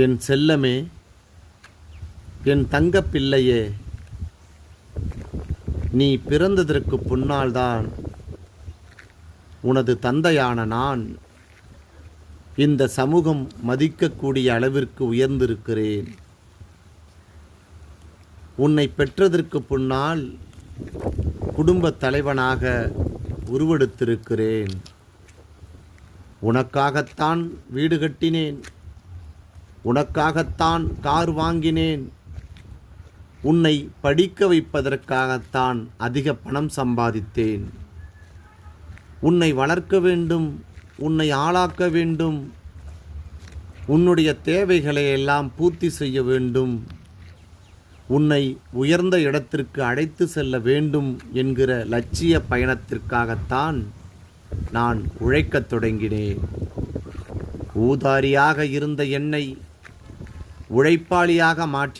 என் செல்லமே, என் தங்கப் பிள்ளையே, நீ பிறந்ததற்கு முன்னால்தான் உனது தந்தையான நான் இந்த சமூகம் மதிக்கக்கூடிய அளவிற்கு உயர்ந்திருக்கிறேன். உன்னை பெற்றதற்கு முன்னால் குடும்பத் தலைவனாக உருவெடுத்திருக்கிறேன். உனக்காகத்தான் வீடு கட்டினேன், உனக்காகத்தான் கார் வாங்கினேன், உன்னை படிக்க வைப்பதற்காகத்தான் அதிக பணம் சம்பாதித்தேன். உன்னை வளர்க்க வேண்டும், உன்னை ஆளாக்க வேண்டும், உன்னுடைய தேவைகளை எல்லாம் பூர்த்தி செய்ய வேண்டும், உன்னை உயர்ந்த இடத்திற்கு அழைத்து செல்ல வேண்டும் என்கிற லட்சிய பயணத்திற்காகத்தான் நான் உழைக்கத் தொடங்கினேன். ஊதாரியாக இருந்த என்னை உழைப்பாளியாக மாற்றி